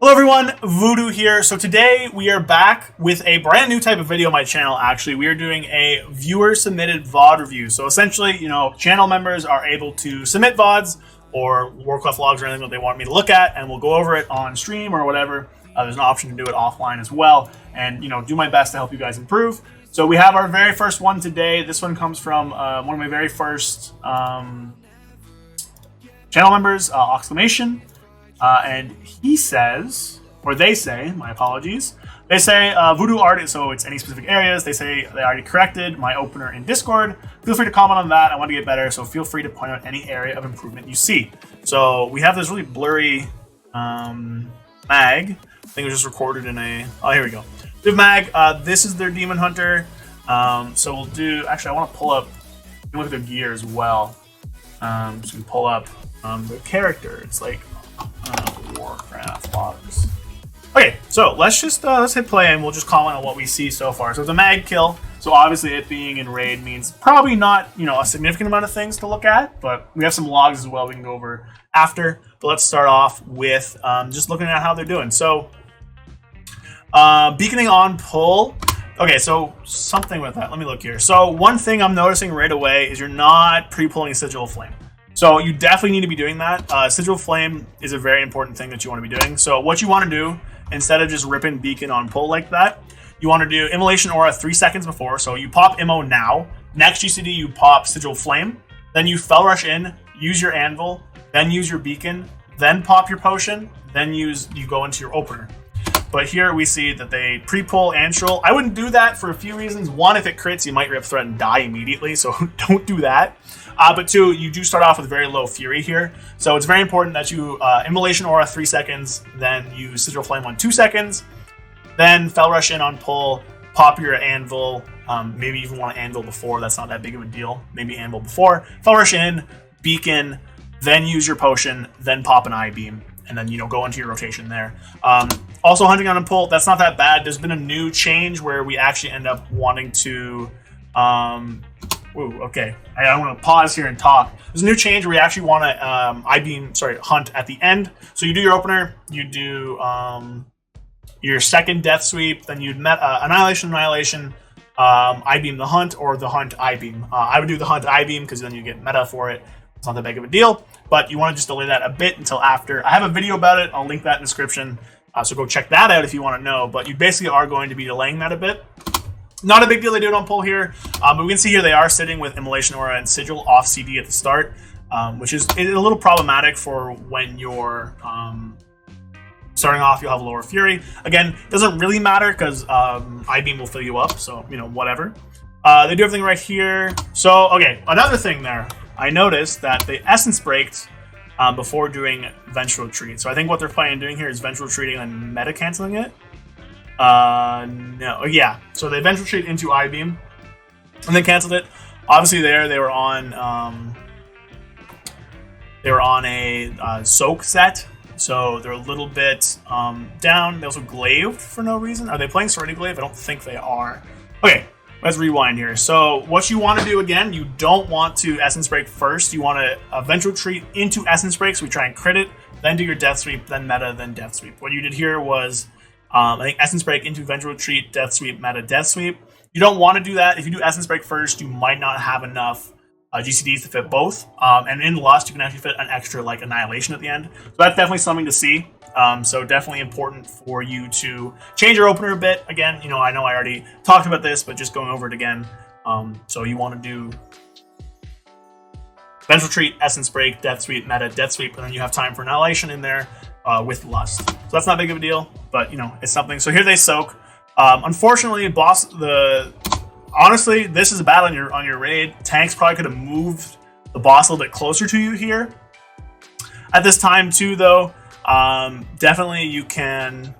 Hello everyone, Voodoo here. So today we are back with a brand new type of video on my channel. Actually, we are doing a viewer submitted VOD review. So essentially, channel members are able to submit VODs or Warcraft logs or anything that they want me to look at, and we'll go over it on stream or whatever. There's an option to do it offline as well, and do my best to help you guys improve. So we have our very first one today. This one comes from one of my very first channel members, Exclamation. And he says, or they say, my apologies, they say Voodoo art, so it's any specific areas. They say they already corrected my opener in Discord. Feel free to comment on that. I want to get better, so feel free to point out any area of improvement you see. So we have this really blurry mag. I think it was just recorded in a... Oh, here we go. We have mag. This is their Demon Hunter. So we'll do... Actually, I want to pull up... You can look at their gear as well. So we can pull up their character. It's like... Warcraft logs. Okay, so let's hit play and we'll just comment on what we see so far. So it's a mag kill, so obviously it being in raid means probably not a significant amount of things to look at, but we have some logs as well we can go over after. But let's start off with just looking at how they're doing. So beaconing on pull. Okay, so something with that. Let me look here. So one thing I'm noticing right away is you're not pre-pulling Sigil Flame. So you definitely need to be doing that. Sigil Flame is a very important thing that you want to be doing. So what you want to do, instead of just ripping beacon on pull like that, you want to do Immolation Aura 3 seconds before. So you pop Immo now. Next GCD, you pop Sigil Flame. Then you Fel Rush in, use your Anvil, then use your beacon, then pop your potion, then you go into your opener. But here we see that they pre-pull Antral. I wouldn't do that for a few reasons. One, if it crits, you might Rip Threat and die immediately, so don't do that. But two, you do start off with very low Fury here. So it's very important that you Immolation Aura 3 seconds, then use Sigil Flame on 2 seconds, then Fel Rush in on pull, pop your Anvil, maybe even want to Anvil before, that's not that big of a deal. Maybe Anvil before, Fel Rush in, beacon, then use your potion, then pop an I-Beam. And then, go into your rotation there. Also, hunting on a pull, that's not that bad. There's been a new change where we actually end up wanting to... okay. I want to pause here and talk. There's a new change where we actually want to hunt at the end. So you do your opener, you do your second death sweep, then you'd Annihilation, I-Beam the hunt, or the hunt I-Beam. I would do the hunt I-Beam because then you get meta for it. It's not that big of a deal, but you want to just delay that a bit until after. I have a video about it. I'll link that in the description, so go check that out if you want to know. But you basically are going to be delaying that a bit. Not a big deal they do it on pull here, but we can see here they are sitting with Immolation Aura and Sigil off CD at the start, which is a little problematic for when you're starting off. You'll have lower Fury. Again, doesn't really matter because I-Beam will fill you up, so whatever. They do everything right here. So okay, another thing there. I noticed that they Essence Braked before doing Vengeful Retreat. So I think what they're planning on doing here is Vengeful Retreating and meta canceling it. No, yeah. So they Vengeful Retreat into I-Beam and then canceled it. Obviously, they were on a Soak set, so they're a little bit down. They also glaved for no reason. Are they playing Serenity Glaive? I don't think they are. Okay. Let's rewind here. So what you want to do again, you don't want to Essence Break first. You want to Vengeful Retreat into Essence Break, so we try and crit it, then do your Death Sweep, then meta, then Death Sweep. What you did here was, I think Essence Break into Vengeful Retreat, Death Sweep, meta, Death Sweep. You don't want to do that. If you do Essence Break first, you might not have enough GCDs to fit both. And in Lust, you can actually fit an extra Annihilation at the end. So that's definitely something to see. So definitely important for you to change your opener a bit. Again, I know I already talked about this, but just going over it again. So you want to do Vengeful Retreat, Essence Break, Death Sweep, meta, Death Sweep, and then you have time for Annihilation in there with Lust. So that's not big of a deal, but it's something. So here they soak. Unfortunately, honestly, this is a battle on your raid. Tanks probably could have moved the boss a little bit closer to you here. At this time too, though, definitely you can...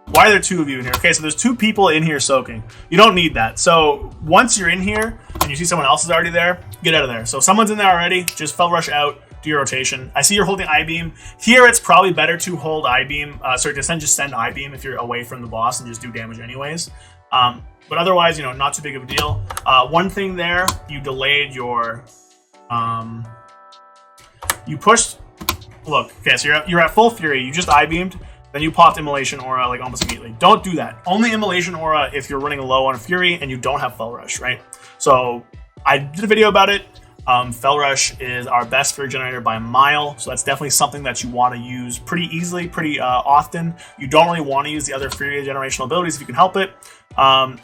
Why are there two of you in here? Okay, so there's 2 people in here soaking. You don't need that. So once you're in here and you see someone else is already there, get out of there. So if someone's in there already, just Fel Rush out, do your rotation. I see you're holding I-Beam. Here it's probably better to hold I-Beam. Just send I-Beam if you're away from the boss and just do damage anyways. But otherwise, not too big of a deal. One thing there, you delayed your... you pushed... Look, okay, so you're at full Fury. You just I-Beamed. then you popped Immolation Aura like almost immediately. Don't do that. Only Immolation Aura if you're running low on Fury and you don't have Fel Rush, right? So I did a video about it. Fel Rush is our best Fury generator by a mile, so that's definitely something that you want to use pretty easily, pretty often. You don't really want to use the other Fury generational abilities if you can help it.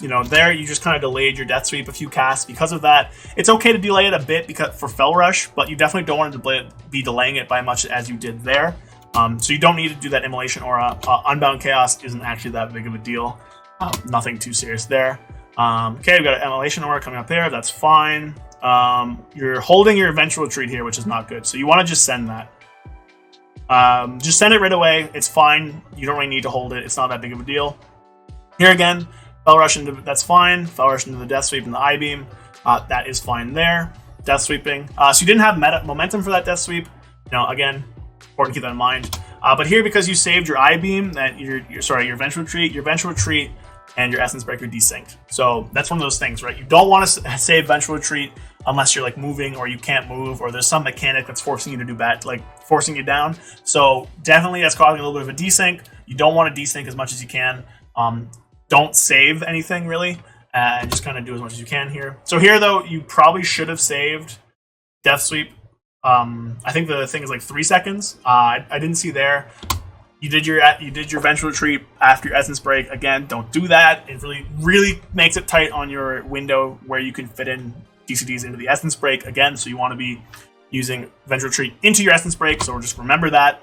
You know, there you just kind of delayed your Death Sweep a few casts because of that. It's okay to delay it a bit for Fel Rush, but you definitely don't want to be delaying it by much as you did there. So you don't need to do that Immolation Aura. Unbound Chaos isn't actually that big of a deal. Nothing too serious there. Okay, we've got an Immolation Aura coming up there. That's fine. You're holding your Eventual Retreat here, which is not good. So you want to just send that. Just send it right away. It's fine. You don't really need to hold it. It's not that big of a deal. Here again, Fel Rush into that's fine. Fel Rush into the Death Sweep and the I-Beam. That is fine there. Death Sweeping. So you didn't have momentum for that Death Sweep. You know, again, important to keep that in mind. But here, because you saved your I-Beam, that your Eventual Retreat and your Essence Breaker desynced. So that's one of those things, right? You don't want to save Eventual Retreat unless you're like moving or you can't move or there's some mechanic that's forcing you to do bad, like forcing you down. So definitely that's causing a little bit of a desync. You don't want to desync as much as you can. Don't save anything really, and just kind of do as much as you can here. So here though, you probably should have saved Death Sweep. I think the thing is like 3 seconds. I didn't see there. You did your Eventual Retreat after your Essence Break. Again, don't do that. It really makes it tight on your window where you can fit in DCDs into the Essence Break. Again, so you want to be using Eventual Retreat into your Essence Break, so just remember that.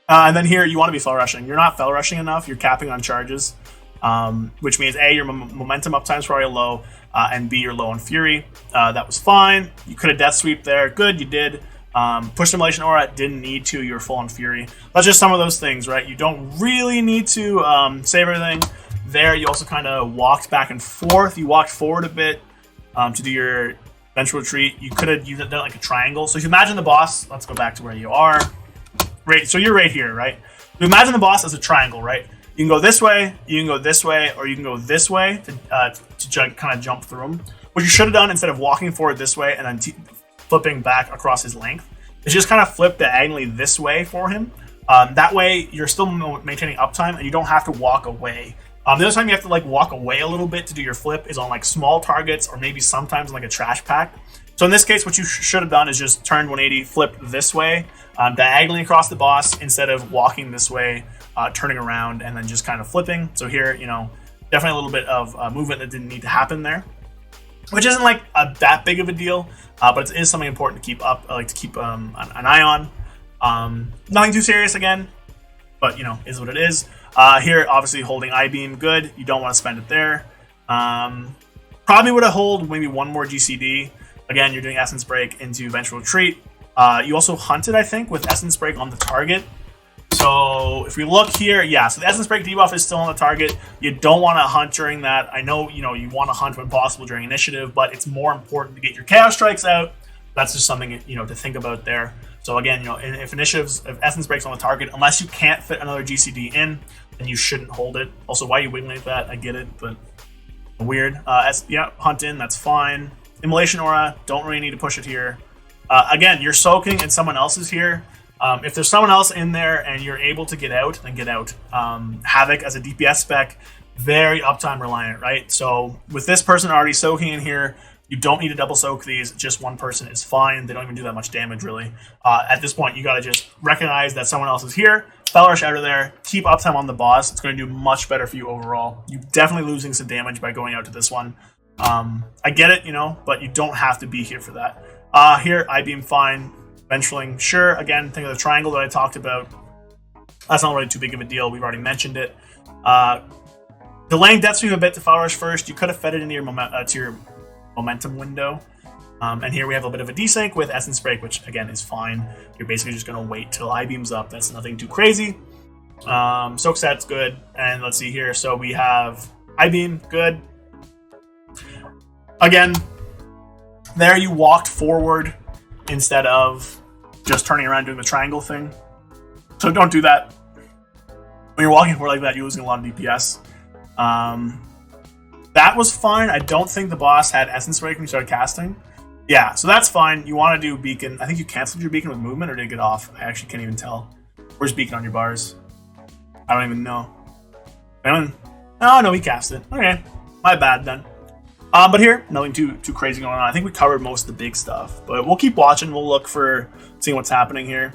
And then here, you want to be Fel Rushing. You're not Fel Rushing enough. You're capping on charges, which means A, your momentum uptime is probably low, and B, you're low on Fury. That was fine. You could have Death Sweep there. Good, you did. Push Immolation Aura, didn't need to. You're full on Fury. That's just some of those things, right? You don't really need to save everything. There, you also kind of walked back and forth. You walked forward a bit to do your Eventual Retreat. You could have done like a triangle. So if you imagine the boss, let's go back to where you are. Right, so you're right here, right? You imagine the boss as a triangle, right? You can go this way, you can go this way, or you can go this way to kind of jump through him. What you should have done instead of walking forward this way and then flipping back across his length is just kind of flip diagonally this way for him. That way, you're still maintaining uptime and you don't have to walk away. The other time you have to like walk away a little bit to do your flip is on like small targets or maybe sometimes like a trash pack. So in this case, what you should have done is just turned 180, flipped this way, diagonally across the boss instead of walking this way, turning around and then just kind of flipping. So here, you know, definitely a little bit of movement that didn't need to happen there, which isn't like that big of a deal, but it is something important to keep up, like to keep an eye on. Nothing too serious again, but you know, is what it is. Here, obviously holding I-Beam, good. You don't want to spend it there. Probably would have hold maybe one more GCD. Again, you're doing Essence Break into Eventual Retreat. You also hunted, I think, with Essence Break on the target. So if we look here, yeah, so the Essence Break debuff is still on the target. You don't want to hunt during that. I know, you know, you want to hunt when possible during initiative, but it's more important to get your Chaos Strikes out. That's just something, you know, to think about there. So again, you know, if Essence Break's on the target, unless you can't fit another GCD in, then you shouldn't hold it. Also, why are you wiggling like that? I get it, but weird. Yeah, hunt in, that's fine. Immolation Aura, don't really need to push it here. Again, you're soaking and someone else is here. If there's someone else in there and you're able to get out, then get out. Havoc as a DPS spec, very uptime reliant, right? So with this person already soaking in here, you don't need to double soak these. Just one person is fine. They don't even do that much damage, really. At this point, you got to just recognize that someone else is here. Fel Rush out of there. Keep uptime on the boss. It's going to do much better for you overall. You're definitely losing some damage by going out to this one. I get it, you know, but you don't have to be here for that. Here, I-Beam fine. Venturing, sure. Again, think of the triangle that I talked about. That's not really too big of a deal. We've already mentioned it. Delaying Death Sweep a bit to Fel Rush first. You could have fed it into your momentum window. And here we have a bit of a desync with Essence Break, which again is fine. You're basically just going to wait till I-Beam's up. That's nothing too crazy. Soak Set's good. And let's see here. So we have I-Beam, good. Again, there you walked forward instead of just turning around doing the triangle thing. So don't do that. When you're walking forward like that, you're losing a lot of DPS. That was fine. I don't think the boss had Essence Break when you started casting. Yeah, so that's fine. You want to do Beacon. I think you canceled your Beacon with movement, or did it get off? I actually can't even tell. Where's Beacon on your bars? I don't even know. Oh, no, he cast it. Okay, my bad then. But here, nothing too crazy going on. I think we covered most of the big stuff, but we'll keep watching. We'll look for seeing what's happening here.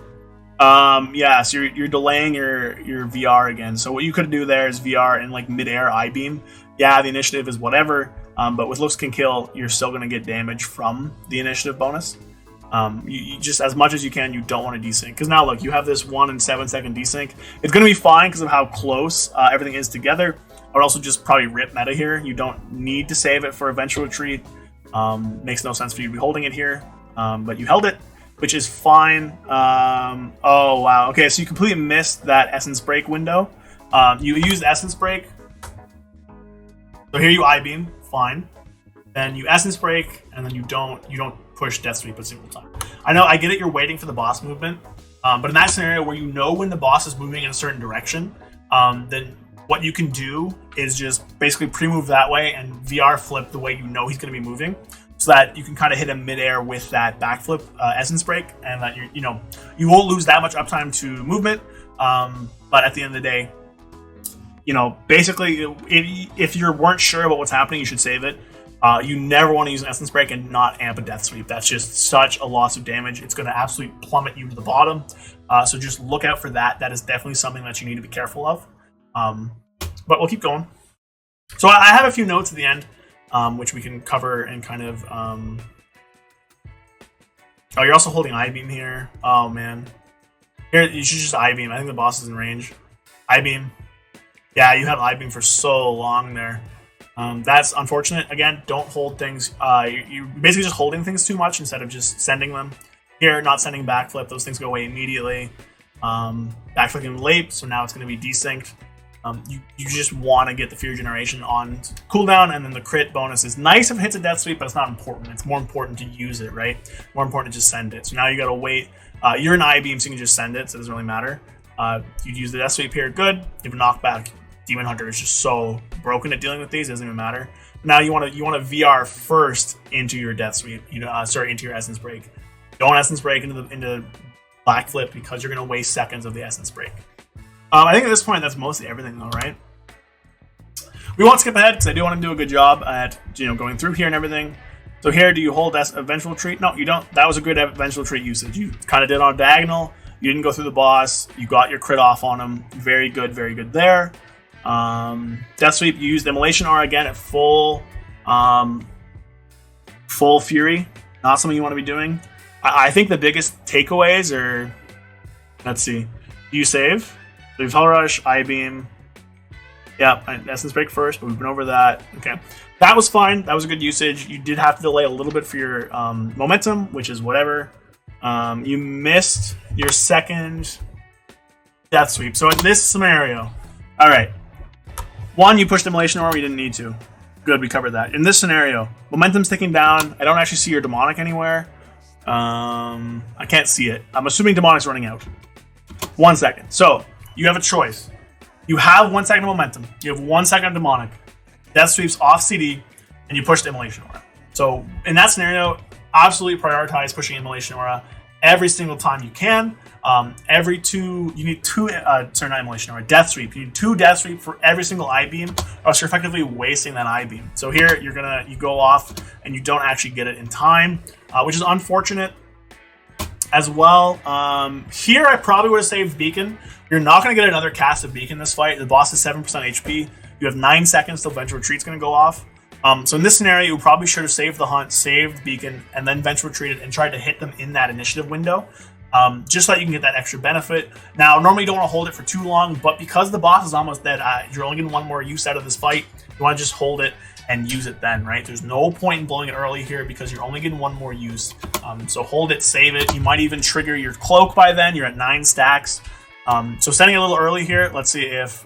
Yeah, so you're delaying your VR again. So what you could do there is VR in like midair I-beam. Yeah, the initiative is whatever, but with looks can kill, you're still going to get damage from the initiative bonus. You just, as much as you can, you don't want to desync. Because now, look, you have this 1 and 7 second desync. It's going to be fine because of how close everything is together. I would also just probably rip meta here. You don't need to save it for eventual retreat. Makes no sense for you to be holding it here. But you held it, which is fine. Oh, wow. Okay, so you completely missed that Essence Break window. You used Essence Break. So here you I-beam, fine. Then you Essence Break, and then you don't push Death Sweep a single time. I know, I get it, you're waiting for the boss movement, but in that scenario where you know when the boss is moving in a certain direction, then what you can do is just basically pre-move that way and VR flip the way you know he's going to be moving, so that you can kind of hit him midair with that backflip Essence Break, and that you won't lose that much uptime to movement. But at the end of the day, basically, if you weren't sure about what's happening, you should save it. You never want to use an Essence Break and not amp a Death Sweep. That's just such a loss of damage. It's going to absolutely plummet you to the bottom. So just look out for that. That is definitely something that you need to be careful of. But we'll keep going. So I have a few notes at the end, which we can cover and kind of... Oh, you're also holding I-beam here. Oh, man. Here, you should just I-beam. I think the boss is in range. I-beam. Yeah, you had I-beam for so long there. That's unfortunate. Again, don't hold things. You're basically just holding things too much instead of just sending them. Here, not sending backflip. Those things go away immediately. Backflipping late, so now it's going to be desynced. You just want to get the Fear Generation on cooldown, and then the crit bonus is nice if it hits a Death Sweep, but it's not important. It's more important to use it, right? More important to just send it. So now you got to wait. You're an I-beam, so you can just send it, so it doesn't really matter. You'd use the Death Sweep here, good. You have a knockback. Demon Hunter is just so broken at dealing with these, it doesn't even matter. Now you want to VR first into your Death Sweep, into your Essence Break. Don't Essence Break into backflip because you're going to waste seconds of the Essence Break. I think at this point that's mostly everything though, right? We won't skip ahead because I do want to do a good job at going through here and everything. So here, do you hold Eventual Retreat? No, you don't. That was a good Eventual Retreat usage. You kind of did on diagonal. You didn't go through the boss. You got your crit off on him. Very good there. Death Sweep, you used Immolation Aura again at full fury. Not something you want to be doing. I think the biggest takeaways are, let's see, do you save? So you've Hell Rush, I-beam. Yeah, Essence Break first, but we've been over that. Okay, that was fine. That was a good usage. You did have to delay a little bit for your momentum, which is whatever. You missed your second Death Sweep. So in this scenario, all right. One, you pushed Immolation Aura, you didn't need to. Good, we covered that. In this scenario, momentum's ticking down. I don't actually see your Demonic anywhere. I can't see it. I'm assuming Demonic's running out. 1 second. So, you have a choice. You have 1 second of momentum. You have 1 second of Demonic. Death Sweeps off CD, and you push the Immolation Aura. So, in that scenario, absolutely prioritize pushing Immolation Aura every single time you can. You need two, not Immolation Aura, Death Sweep. You need 2 Death Sweep for every single I-beam, or else you're effectively wasting that I-beam. So here, you go off, and you don't actually get it in time, which is unfortunate as well. Here, I probably would have saved Beacon. You're not going to get another cast of Beacon this fight. The boss is 7% HP. You have 9 seconds till Venture Retreat's going to go off. So in this scenario, you probably should have saved the Hunt, saved Beacon, and then Venture Retreated and tried to hit them in that initiative window. Just so that you can get that extra benefit. Now, normally you don't want to hold it for too long, but because the boss is almost dead, you're only getting 1 more use out of this fight. You want to just hold it and use it then, right? There's no point in blowing it early here because you're only getting 1 more use. So hold it, save it. You might even trigger your Cloak by then. You're at 9 stacks. So sending a little early here. Let's see if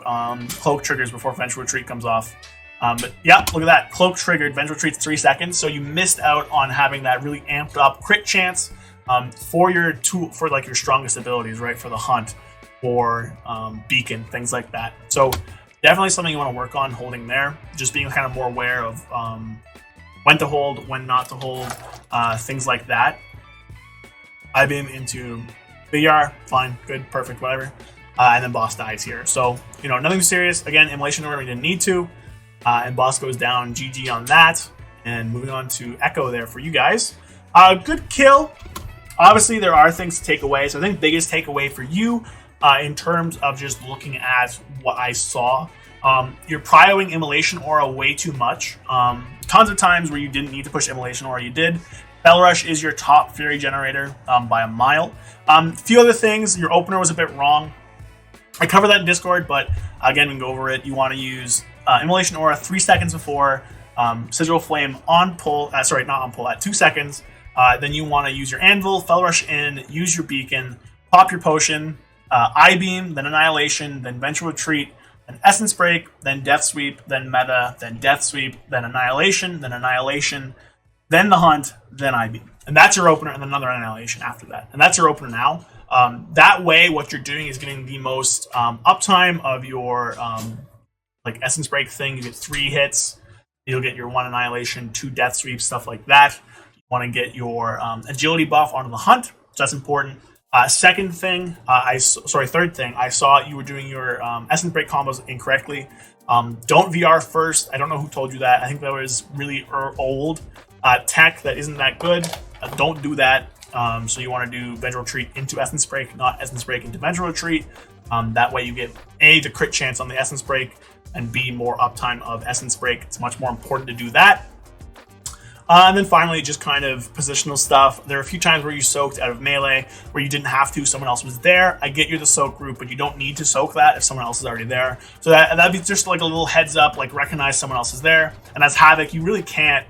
Cloak triggers before Venture Retreat comes off. But yeah, look at that. Cloak triggered. Venture Retreat's 3 seconds. So you missed out on having that really amped up crit chance for your strongest abilities, right? For the Hunt, or Beacon, things like that. So definitely something you want to work on holding there. Just being kind of more aware of when to hold, when not to hold, things like that. I-beam into VR, fine, good, perfect, whatever. and then boss dies here. So, you know, nothing serious. Again, immolation order, we didn't need to. And boss goes down, GG on that. And moving on to Echo there for you guys. Good kill. Obviously, there are things to take away. So I think biggest takeaway for you in terms of just looking at what I saw, you're prioing Immolation Aura way too much. Tons of times where you didn't need to push Immolation Aura, you did. Bell Rush is your top Fury generator by a mile. Few other things, your opener was a bit wrong. I covered that in Discord, but again, we can go over it. You want to use Immolation Aura 3 seconds before Sigil Flame on pull, sorry, not on pull, at 2 seconds. Then you want to use your Anvil, Fel Rush in, use your Beacon, pop your potion, I-Beam, then Annihilation, then Vengeful Retreat, then Essence Break, then Death Sweep, then Meta, then Death Sweep, then Annihilation, then the Hunt, then I-Beam. And that's your opener, and then another Annihilation after that. And that's your opener now. That way, what you're doing is getting the most uptime of your like Essence Break thing. You get 3 hits. You'll get your 1 Annihilation, 2 Death Sweeps, stuff like that. You want to get your agility buff onto the Hunt, so that's important. Third thing, I saw you were doing your Essence Break combos incorrectly. Don't VR first. I don't know who told you that. I think that was really old tech that isn't that good. Don't do that. So you want to do Vengeful Retreat into Essence Break, not Essence Break into Vengeful Retreat. That way you get A, the crit chance on the Essence Break, and B, more uptime of Essence Break. It's much more important to do that. And then finally, just kind of positional stuff. There are a few times where you soaked out of melee, where you didn't have to, someone else was there. I get you're the soak group, but you don't need to soak that if someone else is already there. So that'd be just like a little heads up, like recognize someone else is there. And as Havoc, you really can't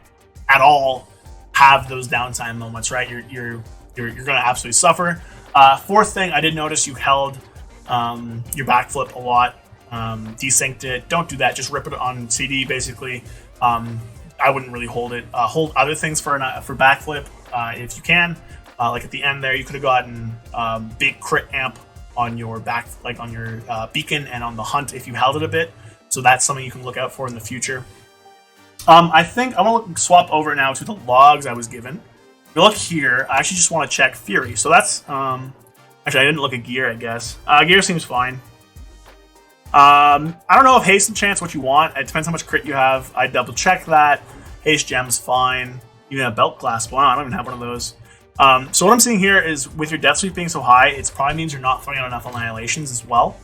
at all have those downtime moments, right? You're going to absolutely suffer. Fourth thing, I did notice you held your backflip a lot, desynced it. Don't do that. Just rip it on CD, basically. I wouldn't really hold it. Hold other things for backflip if you can. Like at the end there, you could have gotten big crit amp on your back, like on your beacon and on the Hunt if you held it a bit. So that's something you can look out for in the future. I think I want to swap over now to the logs I was given. If you look here, I actually just want to check Fury. So that's actually I didn't look at gear. I guess gear seems fine. I don't know if haste and chance what you want. It depends how much crit you have. I double check that. Haste gem's fine. Even a belt clasp. Wow, I don't even have one of those. So what I'm seeing here is with your death sweep being so high, it probably means you're not throwing out enough annihilations as well.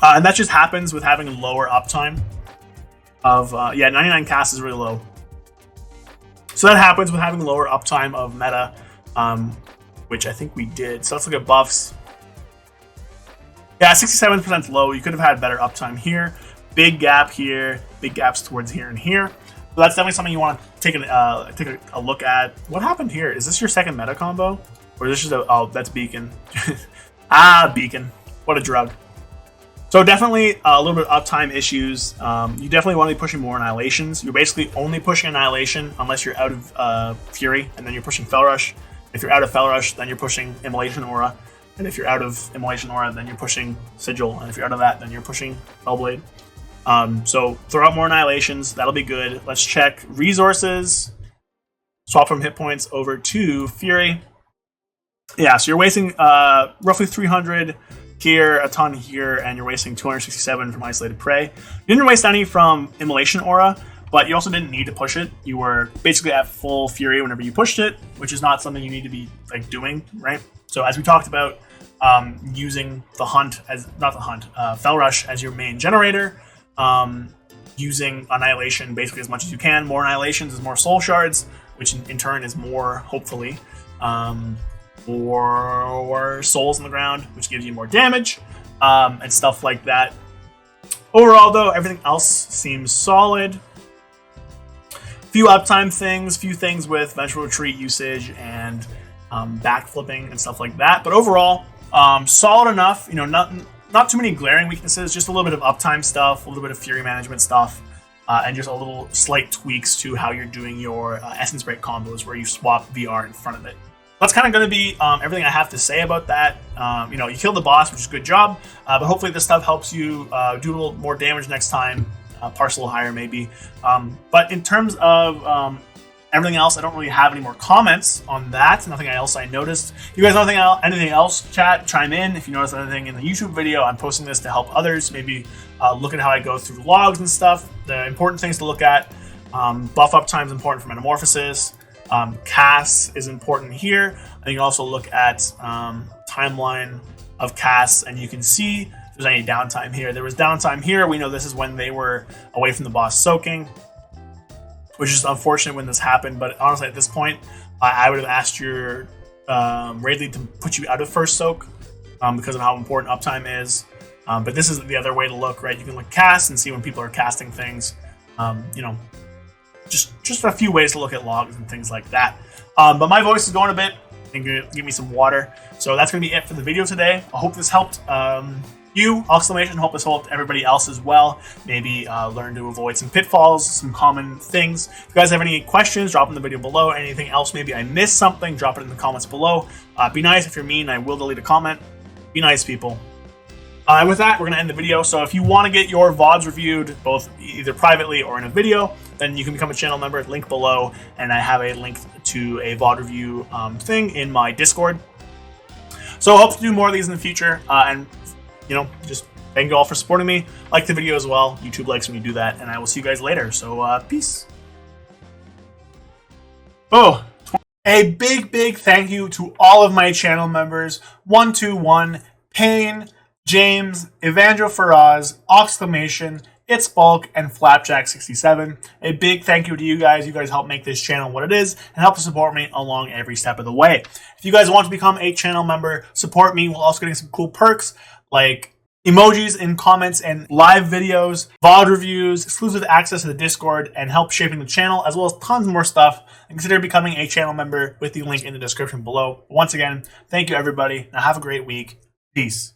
And that just happens with having lower uptime of 99 cast is really low. So that happens with having lower uptime of meta, which I think we did. So let's look at buffs. Yeah, 67% low. You could have had better uptime here. Big gap here. Big gaps towards here and here. So that's definitely something you want to take a look at. What happened here? Is this your second meta combo? Or is this just oh, that's Beacon. Beacon. What a drug. So definitely a little bit of uptime issues. You definitely want to be pushing more Annihilations. You're basically only pushing Annihilation unless you're out of Fury, and then you're pushing Fel Rush. If you're out of Fel Rush, then you're pushing Immolation Aura. And if you're out of Immolation Aura, then you're pushing Sigil. And if you're out of that, then you're pushing Hellblade. So throw out more Annihilations. That'll be good. Let's check resources. Swap from hit points over to Fury. Yeah, so you're wasting roughly 300 here, a ton here, and you're wasting 267 from Isolated Prey. You didn't waste any from Immolation Aura, but you also didn't need to push it. You were basically at full Fury whenever you pushed it, which is not something you need to be like doing, right? So as we talked about, using the Hunt as Fel Rush as your main generator, using Annihilation basically as much as you can. More Annihilations is more Soul Shards, which in turn is more, hopefully, more souls on the ground, which gives you more damage, and stuff like that. Overall, though, everything else seems solid. Few uptime things, few things with Vengeful Retreat usage and backflipping and stuff like that. But overall, solid enough. You know, not too many glaring weaknesses. Just a little bit of uptime stuff, a little bit of Fury management stuff, and just a little slight tweaks to how you're doing your Essence Break combos, where you swap VR in front of it. That's kind of going to be everything I have to say about that. You know, you killed the boss, which is a good job, but hopefully this stuff helps you do a little more damage next time, parse a little higher maybe. But in terms of Everything else, I don't really have any more comments on that. Nothing else I noticed. You guys know anything else, chat, chime in. If you notice anything in the YouTube video, I'm posting this to help others. Maybe look at how I go through logs and stuff. The important things to look at. Buff uptime is important for Metamorphosis. Casts is important here. And you can also look at timeline of casts, and you can see if there's any downtime here. There was downtime here. We know this is when they were away from the boss soaking, which is unfortunate when this happened. But honestly, at this point, I would have asked your raid lead to put you out of first soak because of how important uptime is. But this is the other way to look, right? You can look cast and see when people are casting things. You know, just a few ways to look at logs and things like that. But my voice is going a bit. I'm gonna give me some water. So that's gonna be it for the video today. I hope this helped you, exclamation. Hope this helped everybody else as well. Maybe learn to avoid some pitfalls, some common things. If you guys have any questions, drop in the video below. Anything else, maybe I missed something, drop it in the comments below. Be nice. If you're mean, I will delete a comment. Be nice, people. With that, we're going to end the video. So if you want to get your VODs reviewed, both either privately or in a video, then you can become a channel member, link below, and I have a link to a VOD review thing in my Discord. So I hope to do more of these in the future, and, you know, just thank you all for supporting me. Like the video as well. YouTube likes when you do that, and I will see you guys later. So, peace. Oh, a big thank you to all of my channel members. 121, Payne, James, Evangel Faraz, exclamation, It's Bulk, and Flapjack67. A big thank you to you guys. You guys help make this channel what it is and help to support me along every step of the way. If you guys want to become a channel member, support me while also getting some cool perks like emojis in comments and live videos, VOD reviews, exclusive access to the Discord, and help shaping the channel, as well as tons more stuff. And consider becoming a channel member with the link in the description below. Once again, thank you everybody. Now have a great week. Peace.